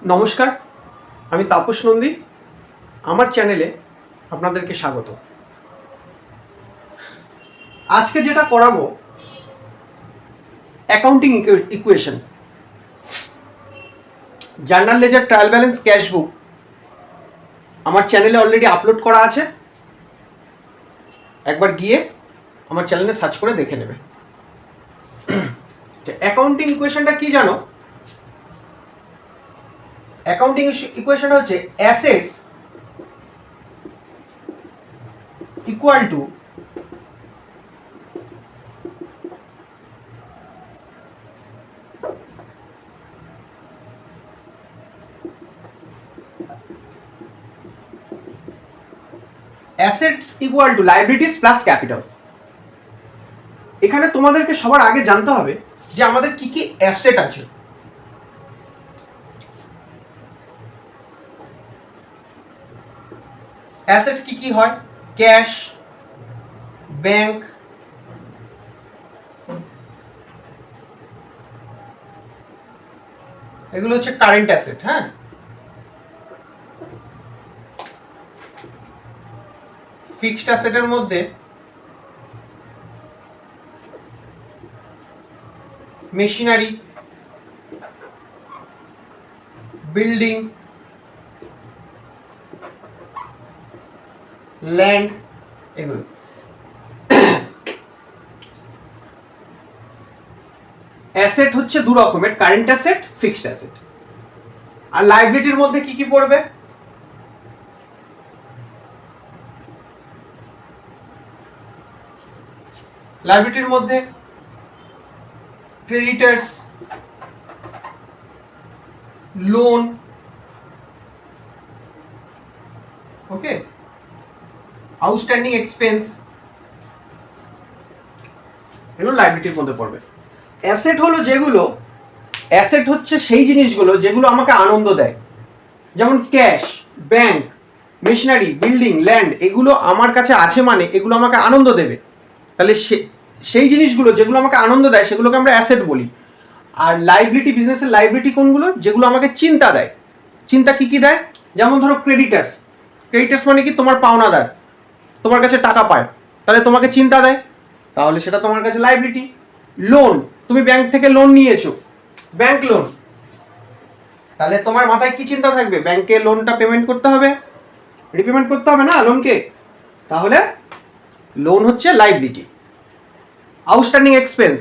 নমস্কার, আমি তাপস নন্দী। আমার চ্যানেলে আপনাদেরকে স্বাগত। আজকে যেটা করাবো accounting equation. Journal ledger trial balance cash book আমার চ্যানেলে অলরেডি আপলোড করা আছে। একবার গিয়ে আমার চ্যানেলে সার্চ করে দেখে নেবে। অ্যাকাউন্টিং ইকুয়েশনটা কি জানো? অ্যাকাউন্টিং ইকুয়েশনটা হচ্ছে assets equal to assets equal to liabilities plus capital. এখানে তোমাদেরকে সবার আগে জানতে হবে যে আমাদের কি কি অ্যাসেট আছে। অ্যাসেটস কি কি হয়? ক্যাশ, ব্যাংক, এগুলো হচ্ছে কারেন্ট অ্যাসেট। হ্যাঁ, ফিক্সড অ্যাসেটের মধ্যে মেশিনারি, বিল্ডিং, ল্যান্ড, এগুলো। অ্যাসেট হচ্ছে দু রকমের, কারেন্ট অ্যাসেট, ফিক্সড অ্যাসেট। আর লাইবিলিটির মধ্যে কি কি পড়বে? লাইবিলিটির মধ্যে ক্রেডিটার্স, লোন, ওকে, আউটস্ট্যান্ডিং এক্সপেন্স, এগুলো লাইবিলিটির মধ্যে পড়বে। অ্যাসেট হলো যেগুলো, অ্যাসেট হচ্ছে সেই জিনিসগুলো যেগুলো আমাকে আনন্দ দেয়। যেমন cash, bank, machinery, building, land, এগুলো আমার কাছে আছে মানে এগুলো আমাকে আনন্দ দেবে। তাহলে সেই জিনিসগুলো যেগুলো আমাকে আনন্দ দেয় সেগুলোকে আমরা অ্যাসেট বলি। আর লাইবিলিটি, বিজনেসের লাইবিলিটি কোনগুলো? যেগুলো আমাকে চিন্তা দেয়। চিন্তা কি কি দেয়? যেমন ধরো ক্রেডিটার্স। ক্রেডিটার্স মানে কি? তোমার পাওনাদার তোমার কাছে টাকা পায়, তাহলে তোমাকে চিন্তা দেয়, তাহলে সেটা তোমার কাছে লাইবিলিটি। লোন, তুমি ব্যাংক থেকে লোন নিয়েছো, ব্যাংক লোন, তাহলে তোমার মাথায় কি চিন্তা থাকবে? ব্যাংকে লোনটা পেমেন্ট করতে হবে, রিপেমেন্ট করতে হবে না লোনকে, তাহলে লোন হচ্ছে লাইবিলিটি। আউটস্ট্যান্ডিং এক্সপেন্স,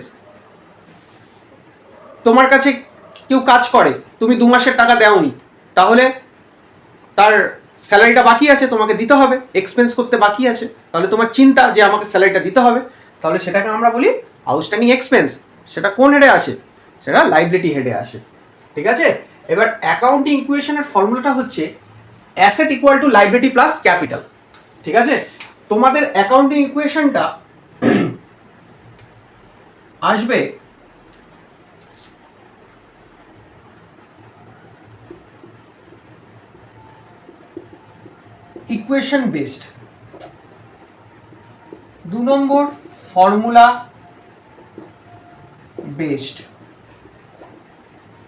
তোমার কাছে কেউ কাজ করে, তুমি 2 মাসের টাকা দেওনি, তাহলে তার স্যালারিটা বাকি আছে, তোমাকে দিতে হবে, এক্সপেন্স করতে বাকি আছে, তাহলে তোমার চিন্তা যে আমাকে স্যালারিটা দিতে হবে, তাহলে সেটাকে আমরা বলি আউটস্ট্যান্ডিং এক্সপেন্স। সেটা কোন হেডে আসে? সেটা লাইবিলিটি হেডে আসে। ঠিক আছে? এবার অ্যাকাউন্টিং ইকুয়েশনের ফর্মুলাটা হচ্ছে asset equal to liability plus capital. ঠিক আছে? তোমাদের অ্যাকাউন্টিং ইকুয়েশনটা আসবে ইকুয়েশন বেসড। 2 নম্বর ফর্মুলা বেসড।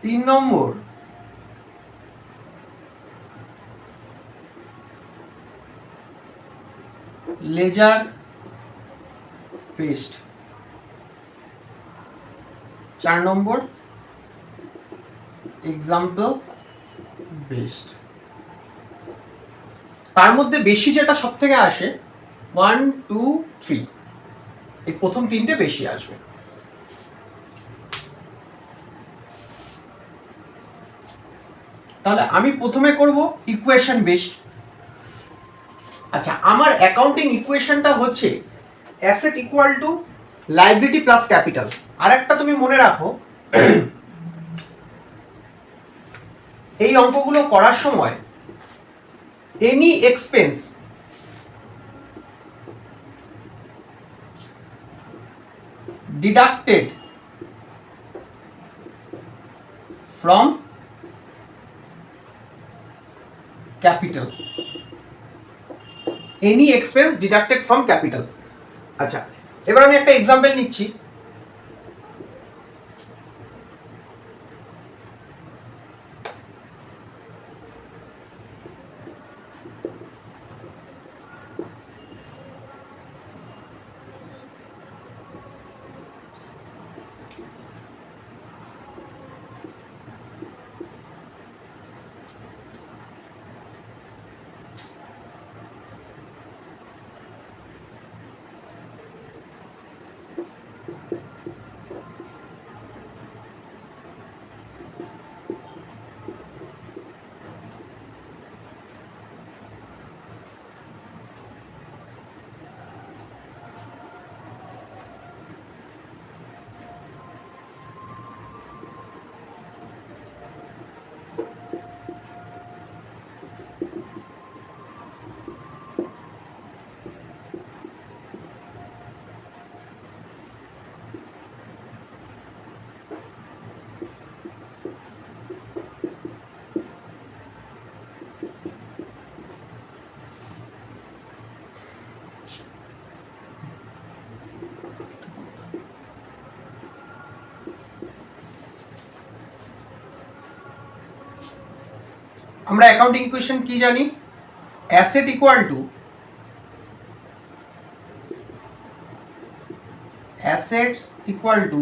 3 নম্বর লেজার বেসড। 4 নম্বর এক্সাম্পল বেসড। তার মধ্যে বেশি যেটা সব থেকে আসে 1, 2, 3, এই প্রথম 3টে বেশি আসবে। তাহলে আমি প্রথমে করব ইকুয়েশন বেসড। আচ্ছা, আমার অ্যাকাউন্টিং ইকুয়েশনটা হচ্ছে asset equal to liability plus capital. আর একটা তুমি মনে রাখো, এই অঙ্কগুলো করার সময় any expense deducted from capital, any expense deducted from capital. আচ্ছা, এবার আমি একটা এক্সাম্পল নিচ্ছি। আমরা অ্যাকাউন্টিং ইকুয়েশন কি জানি? Asset equal to assets equal to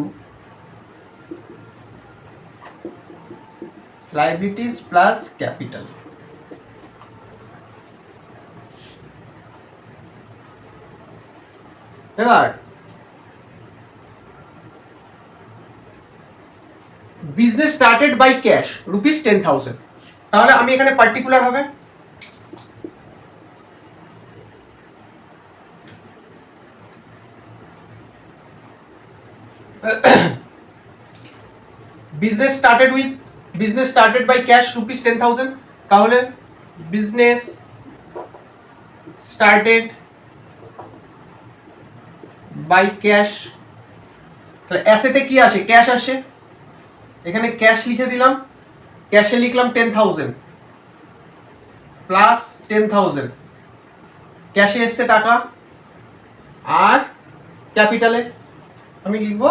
liabilities plus capital. এবার business started by cash rupees 10,000, তাহলে আমি এখানে পার্টিকুলার হবে business started by cash rupees 10,000, তাহলে বিজনেস স্টার্টেড বাই ক্যাশ, তাহলে অ্যাসেটে কি আসে? ক্যাশ আসে, এখানে ক্যাশ লিখে দিলাম, ক্যাশে লিখলাম 10,000 প্লাস 10,000, ক্যাশে এসছে টাকা, আর ক্যাপিটালে আমি লিখব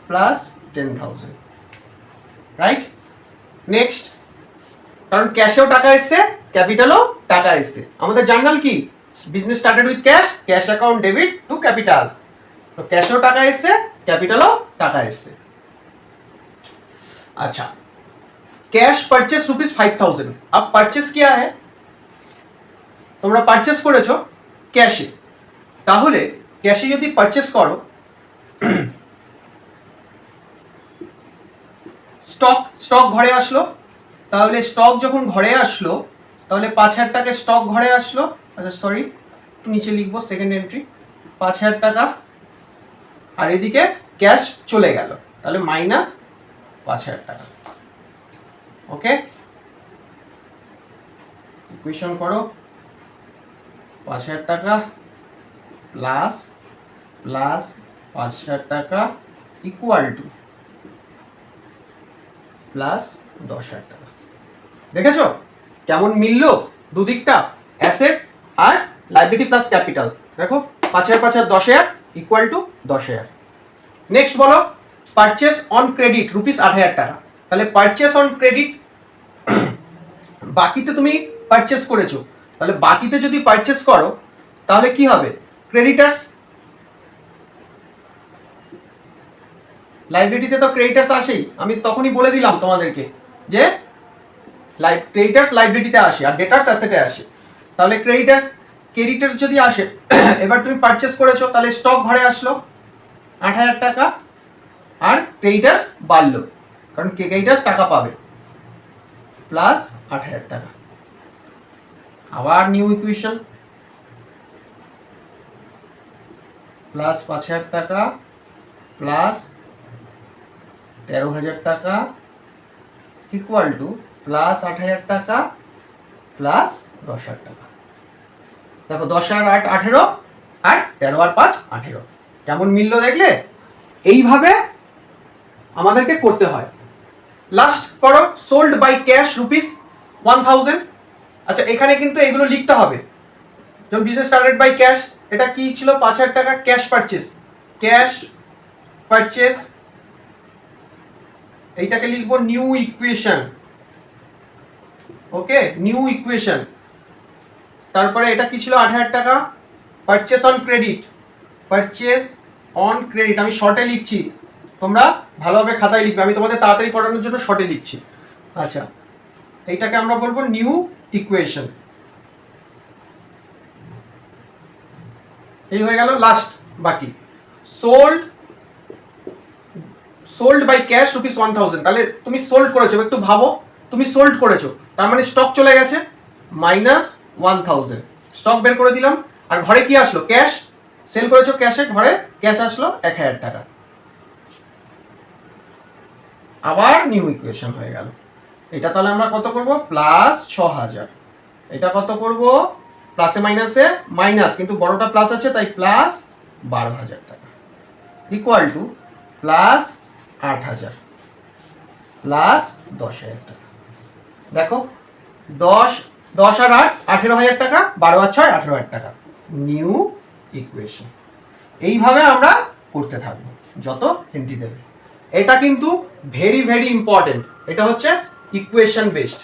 প্লাস 10,000, রাইট? নেক্সট, কারণ ক্যাশেও টাকা এসছে, ক্যাপিটালও টাকা এসছে, আমাদের জার্নাল কি? Business started with cash, cash account debit two capital, तो कैशो टाका एसছে, कैपिटलो टाका एसছে। अच्छा, कैश परचेस रुपीस 5,000, अब परचेस किया है, তোমরা পারচেস করেছো ক্যাশে, তাহলে ক্যাশে যদি পারচেস করো, স্টক ঘরে আসলো, তাহলে স্টক যখন ঘরে আসলো, তাহলে 5,000 টাকা স্টক ঘরে আসলো, আচ্ছা সরি একটু নিচে লিখবো সেকেন্ড এন্ট্রি, 5,000 টাকা, আর এদিকে ক্যাশ চলে গেল, তাহলে মাইনাস 5,000 টাকা। ওকে, ইকুয়েশন করো, 5,000 টাকা প্লাস 5,000 টাকা ইকুয়াল টু প্লাস 10,000 টাকা। দেখেছো কেমন মিললো দুদিকটা, অ্যাসেট আর লাইবিলিটি প্লাস ক্যাপিটাল। দেখো 5,000 5,000 10,000 ইকুয়াল টু 10,000। নেক্সট বলো, পারচেস অন ক্রেডিট রুপিস 8,000 টাকা, তাহলে পারচেস অন ক্রেডিট, বাকিতে তুমি পারচেস করেছো, তাহলে বাকিতে যদি পারচেস করো তাহলে কি হবে? ক্রেডিটার্স, লাইবিলিটিতে তো ক্রেডিটার্স আসেই, আমি তখনই বলে দিলাম তোমাদেরকে যে ক্রেডিটার্স লাইবিলিটিতে আসে আর ডেটার্স অ্যাসেটে আসে, তাহলে ক্রেডিটার্স যদি আসে, এবার তুমি পারচেস করেছো, তাহলে স্টক ঘরে আসলো 8,000 টাকা, আর ক্রেডিটার্স বাড়লো কারণ ক্রেডিটার্স টাকা পাবে, প্লাস 8,000 টাকা। আবার নিউ ইকুয়েশন, প্লাস 5,000 টাকা প্লাস 13,000 টাকা ইকুয়াল টু প্লাস 8,000 টাকা প্লাস 10,000 টাকা। দেখো 10 আর 8 18, আর 13 আর 5 18, কেমন মিললো দেখলে? এইভাবে আমাদেরকে করতে হয়। লাস্ট করো, সোল্ড বাই ক্যাশ রুপিস 1,000। আচ্ছা এখানে কিন্তু এগুলো লিখতে হবে, যেমন বিজনেস স্টার্টেড বাই ক্যাশ, এটা কি ছিল? 5,000 টাকা ক্যাশ পারচেস, এইটাকে লিখবো নিউ ইকুয়েশন। ওকে, নিউ ইকুয়েশন। তারপরে এটা কি ছিল? 8,000 টাকা পারচেস অন ক্রেডিট, আমি শর্টে লিখছি, তোমরা ভালোভাবে খাতায় লিখবে, আমি তোমাদের তাড়াতাড়ি করানোর জন্য শর্টে লিখছি। আচ্ছা, এইটাকে আমরা বলবো নিউ ইকুয়েশন। এই হয়ে গেল লাস্ট। বাকি সোল্ড বাই ক্যাশ রুপিস 1,000, তাহলে তুমি সোল্ড করেছো, একটু ভাবো, তুমি সোল্ড করেছো, তার মানে স্টক চলে গেছে, মাইনাস 1,000, স্টক বের করে দিলাম, আর ঘরে কি আসলো? ক্যাশ, সেল করেছো ক্যাশে, ঘরে ক্যাশ আসলো 1,000 টাকা। আবার নিউ ইকুয়েশন হয়ে গেল। এটা তাহলে আমরা কত করব? প্লাস 6,000। এটা কত করব? প্লাসে মাইনাসে মাইনাস, কিন্তু বড়টা প্লাস আছে তাই প্লাস 12,000 টাকা ইকুয়াল টু প্লাস 8,000 প্লাস 10,000 টাকা। দেখো 10 আর 8 18,000 টাকা, 12 আর 6 18,000 টাকা, নিউ ইকুয়েশন। এইভাবে আমরা করতে থাকবো যত এন্ট্রি দেবে। এটা কিন্তু ভেরি ভেরি ইম্পর্টেন্ট, এটা হচ্ছে ইকুয়েশন বেসড,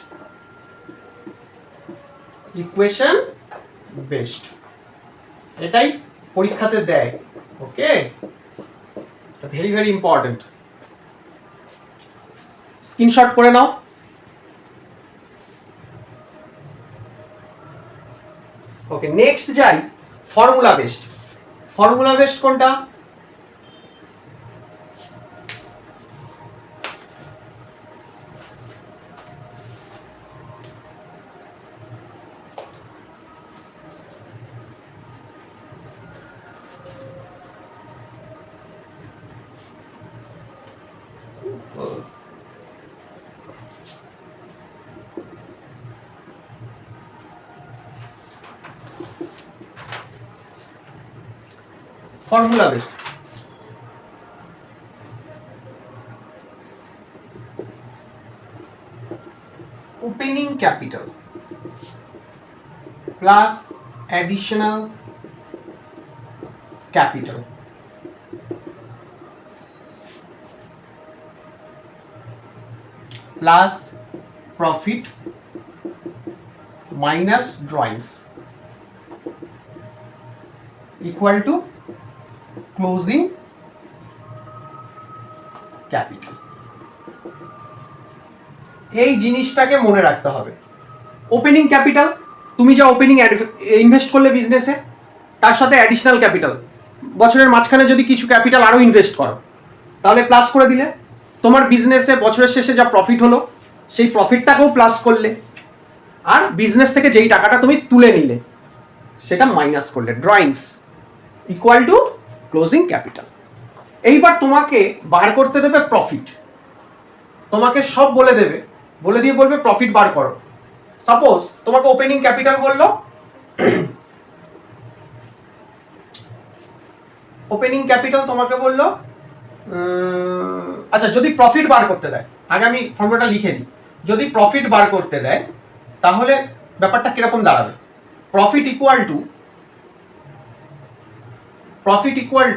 ইকুয়েশন বেসড, এটাই পরীক্ষাতে দেয়। ওকে, ভেরি ভেরি ইম্পর্টেন্ট, স্ক্রিনশট করে নাও। ওকে, নেক্সট যাই ফর্মুলা বেসড। ফর্মুলা বেসড কোনটা? Formula based opening capital plus additional capital plus profit minus drawings equal to closing capital. এই জিনিসটাকে মনে রাখতে হবে। ওপেনিং ক্যাপিটাল, তুমি যা ওপেনিং ইনভেস্ট করলে বিজনেসে, তার সাথে অ্যাডিশনাল ক্যাপিটাল, বছরের মাঝখানে যদি কিছু ক্যাপিটাল আরও ইনভেস্ট করো তাহলে প্লাস করে দিলে, তোমার বিজনেসে বছরের শেষে যা প্রফিট হলো সেই প্রফিটটাকেও প্লাস করলে, আর বিজনেস থেকে যেই টাকাটা তুমি তুলে নিলে সেটা মাইনাস করলে, drawings equal to closing capital. এইবার তোমাকে বার করতে দেবে প্রফিট, তোমাকে সব বলে দেবে, বলে দিয়ে বলবে প্রফিট বার করো। সাপোজ তোমাকে ওপেনিং ক্যাপিটাল বললো, ওপেনিং ক্যাপিটাল তোমাকে বললো, আচ্ছা যদি প্রফিট বার করতে দেয়, আগে আমি ফর্মুলাটা লিখে নিই। যদি প্রফিট বার করতে দেয় তাহলে ব্যাপারটা কিরকম দাঁড়াবে? Profit equal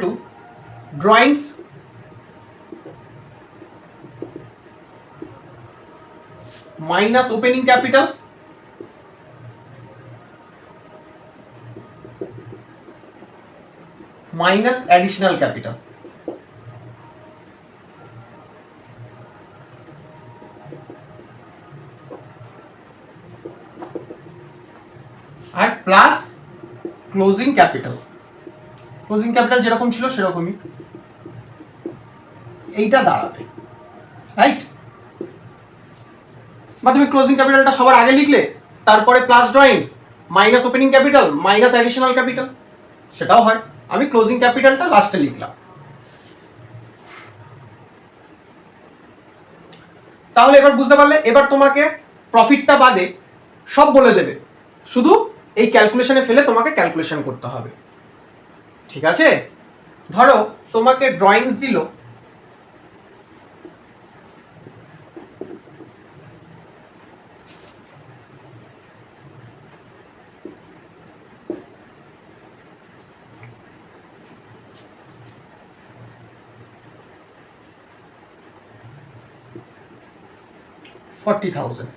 to drawings minus opening capital minus additional capital. আর plus closing capital, closing capital যেরকম ছিল সেরকমই এইটা দাঁড়াবে, রাইট? বা তুমি ক্লোজিং ক্যাপিটালটা সবার আগে লিখলে, তারপরে plus drawings minus opening capital minus additional capital, সেটাও হয়। আমি ক্লোজিং ক্যাপিটালটা লাস্টে লিখলাম। তাহলে এবার বুঝতে পারলে, এবার তোমাকে প্রফিটটা বাদে সব বলে দেবে, শুধু এই ক্যালকুলেশনে ফেলে তোমাকে ক্যালকুলেশন করতে হবে। ঠিক আছে? ধরো তোমাকে ড্রয়িংস দিল $40,000,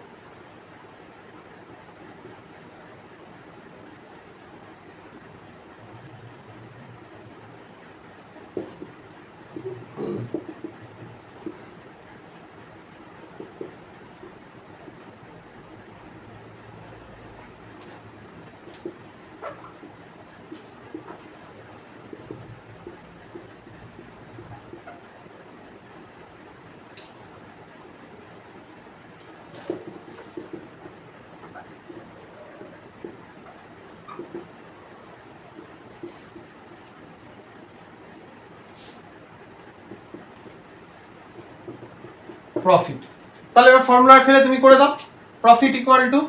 প্রফিট। তাহলে এবার ফর্মুলা ফেলে তুমি করে দাও, profit equal two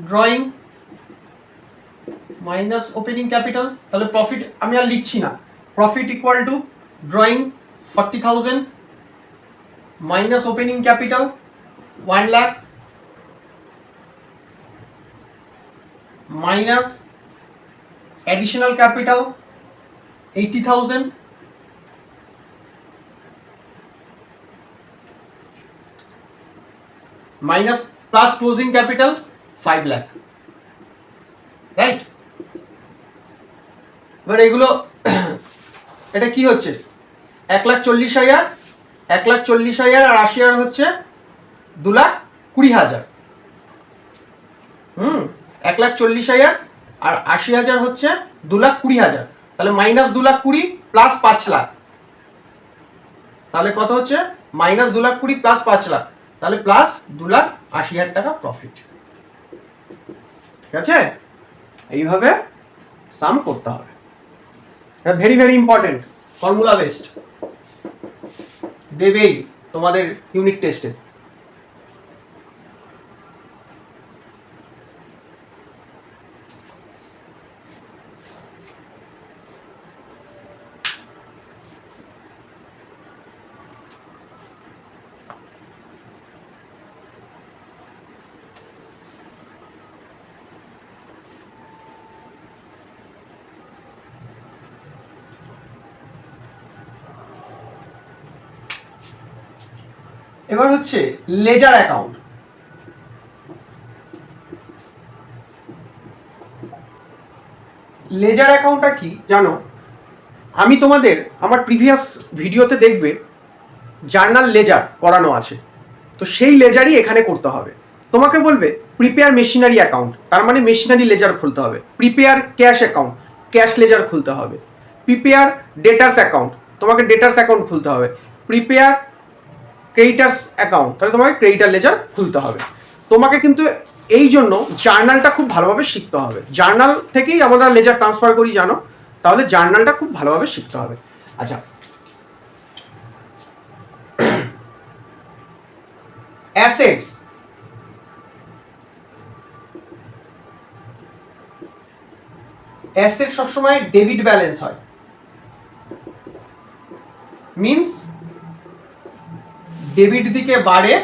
drawing minus opening capital. তাহলে প্রফিট আমি আর লিখছি না, profit equal two drawing 40,000 minus opening capital 1 lakh minus additional capital 80,000 minus plus closing capital 5 lakh, right? এবার এগুলো এটা কি হচ্ছে, 1,40,000, 1,40,000 আর 80,000 হচ্ছে 2,20,000। 1,40,000 আর 80,000 হচ্ছে 2,20,000, তাহলে মাইনাস 2,20,000 প্লাস 5 লাখ, তাহলে কত হচ্ছে মাইনাস 2,20,000 প্লাস 5 লাখ, তাহলে প্লাস 2,80,000 টাকা প্রফিট। ঠিক আছে, এইভাবে সাম করতে হবে। এটা very very important, formula based, দেবেই তোমাদের ইউনিট টেস্টে। এবার হচ্ছে লেজার অ্যাকাউন্ট। লেজার অ্যাকাউন্টটা কি জানো? আমি তোমাদের আমার প্রিভিয়াস ভিডিওতে দেখবে জার্নাল লেজার করানো আছে, তো সেই লেজারই এখানে করতে হবে। তোমাকে বলবে প্রিপেয়ার মেশিনারি অ্যাকাউন্ট, তার মানে মেশিনারি লেজার খুলতে হবে। Prepare cash account, cash ledger খুলতে হবে। প্রিপেয়ার ডেটার্স অ্যাকাউন্ট, তোমাকে ডেটার্স অ্যাকাউন্ট খুলতে হবে। প্রিপেয়ার ক্রেডিটার্স অ্যাকাউন্ট, তাহলে তোমাকে ক্রেডিটার লেজার খুলতে হবে। তোমাকে কিন্তু এই জন্য জার্নালটা খুব ভালোভাবে শিখতে হবে। জার্নাল থেকেই আমরা লেজার ট্রান্সফার করি জানো, তাহলে জার্নালটা খুব ভালোভাবে শিখতে হবে। আচ্ছা, অ্যাসেটস, অ্যাসেট সবসময় ডেবিট ব্যালেন্স হয়, মিন্স ডেবিট দিকে বাড়ে,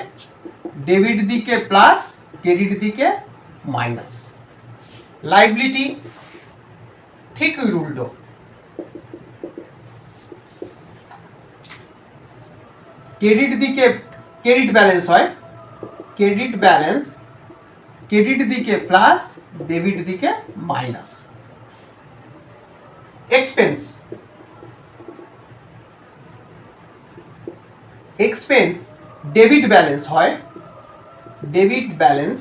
ডেবিট দিকে প্লাস, ক্রেডিট দিকে মাইনাস। লাইবিলিটি ঠিক উল্টো, ক্রেডিট দিকে ক্রেডিট ব্যালেন্স হয়, ক্রেডিট ব্যালেন্স, ক্রেডিট দিকে প্লাস, ডেবিট দিকে minus. Expense, expense debit balance হয়, ডেবিট ব্যালেন্স,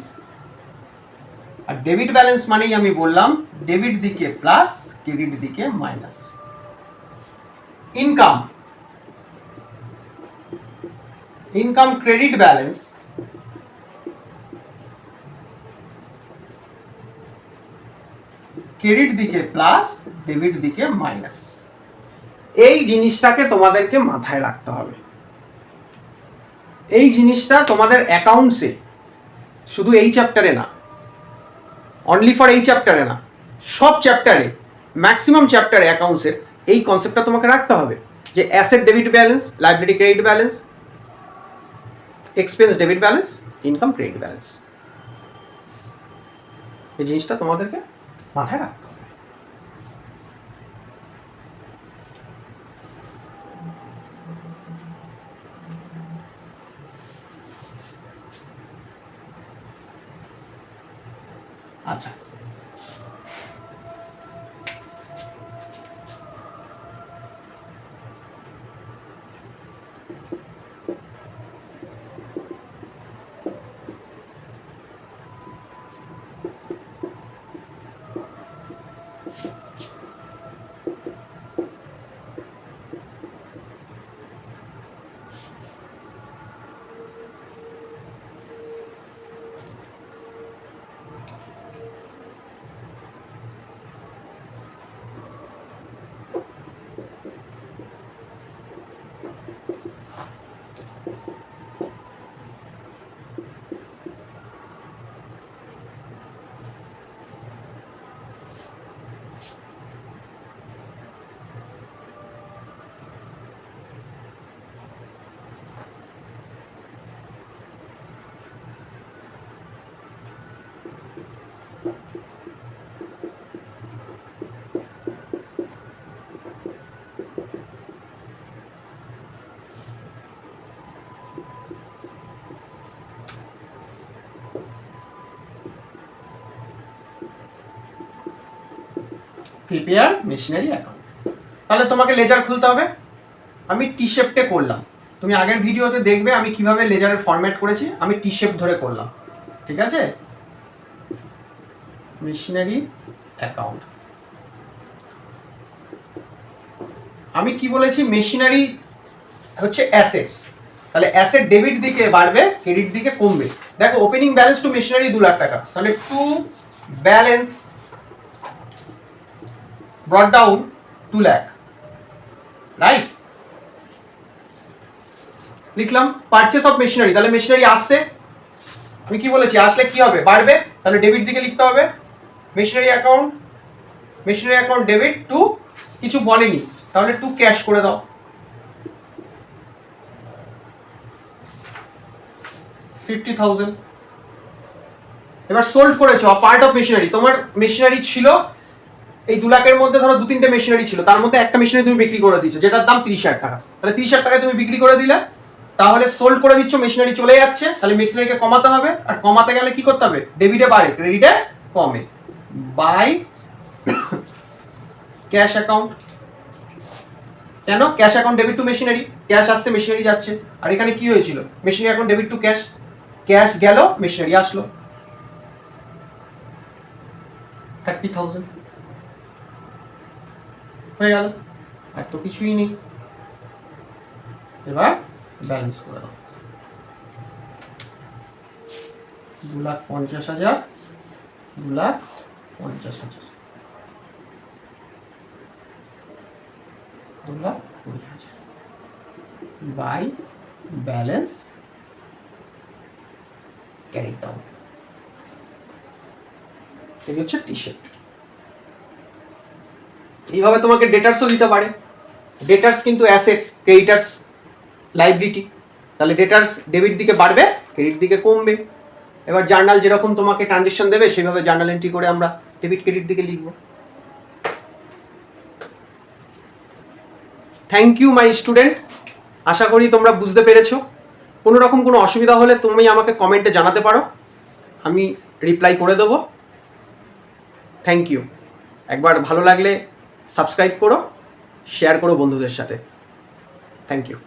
আর ডেবিট ব্যালেন্স মানেই আমি বললাম ডেবিট দিকে প্লাস, ক্রেডিট দিকে minus. Income, income credit balance, credit দিকে প্লাস, ডেবিট দিকে মাইনাস। এই জিনিসটাকে তোমাদেরকে মাথায় রাখতে হবে। এই জিনিসটা তোমাদের অ্যাকাউন্টসে, শুধু এই চ্যাপ্টারে না, অনলি ফর এই চ্যাপ্টারে না, সব চ্যাপ্টারে, ম্যাক্সিমাম চ্যাপ্টারে অ্যাকাউন্টসের এই কনসেপ্টটা তোমাকে রাখতে হবে যে asset debit balance, liability credit balance, expense debit balance, income credit balance. এই জিনিসটা তোমাদেরকে মাথায় রাখতে হবে। আচ্ছা, প্রিপেয়ার মেশিনারি অ্যাকাউন্ট। তাহলে তোমাকে লেজার খুলতে হবে। আমি টি শেপটে করলাম, তুমি আগের ভিডিওতে দেখবে আমি কিভাবে লেজারের ফরম্যাট করেছি। আমি টি শেপ ধরে করলাম, ঠিক আছে। মেশিনারি অ্যাকাউন্ট, আমি কি বলেছি, মেশিনারি হচ্ছে অ্যাসেটস, তাহলে অ্যাসেট ডেবিট দিকে বাড়বে, ক্রেডিট দিকে কমবে। দেখো opening balance to machinery 2 lakh টাকা, তাহলে to balance brought down 2 lakh, right. লিখলাম পারচেস অফ মেশিনারি, তাহলে মেশিনারি আসছে, আমি কি বলেছি আসলে কি হবে, বাড়বে, তাহলে ডেবিট দিকে লিখতে হবে মেশিনারি অ্যাকাউন্ট ডেবিট টু, কিছু বলেনি তাহলে টু ক্যাশ করে দাও, 50,000। এবার সোল্ড করেছো পার্ট অফ মেশিনারি, তোমার মেশিনারি ছিল এই 2 লাখের মধ্যে, ধরো 2-3টে মেশিনারি ছিল, তার মধ্যে একটা মেশিনারি তুমি বিক্রি করে দিচ্ছ যেটার দাম 30,000 টাকা, তাহলে 30,000 টাকায় তুমি বিক্রি করে দিলে, তাহলে সোল্ড করে দিচ্ছ, মেশিনারি চলে যাচ্ছে, তাহলে মেশিনারিকে কমাতে হবে, আর কমাতে গেলে কি করতে হবে, ডেবিটে বাড়ে ক্রেডিটে কমে, বাই ক্যাশ অ্যাকাউন্ট। কেন cash account debit two machinery, cash আসছে মেশিনারি যাচ্ছে, আর এখানে কি হয়েছিল, machinery account debit two cash, cash গেল মেশিনারি আসলো, 30,000 হয়ে গেল, আর তো কিছুই নেই। এবার ব্যালেন্স করে দাও, 2,50,000, 2,50,000, 2,20,000 বাই ব্যালেন্স ক্যারিড ডাউন। এই হচ্ছে টি শার্ট। এইভাবে তোমাকে ডেটার্সও দিতে পারে, ডেটার্স কিন্তু অ্যাসেট, ক্রেডিটার্স লাইবিলিটি, তাহলে ডেটার্স ডেবিট দিকে বাড়বে, ক্রেডিট দিকে কমবে। এবার জার্নাল যেরকম তোমাকে ট্রানজেকশন দেবে সেইভাবে জার্নাল এন্ট্রি করে আমরা ডেবিট ক্রেডিট দিকে লিখব। থ্যাংক ইউ মাই স্টুডেন্ট, আশা করি তোমরা বুঝতে পেরেছো। কোনো রকম কোনো অসুবিধা হলে তুমি আমাকে কমেন্টে জানাতে পারো, আমি রিপ্লাই করে দেবো। Thank you. একবার ভালো লাগলে সাবস্ক্রাইব করো, শেয়ার করো বন্ধুদের সাথে। Thank you.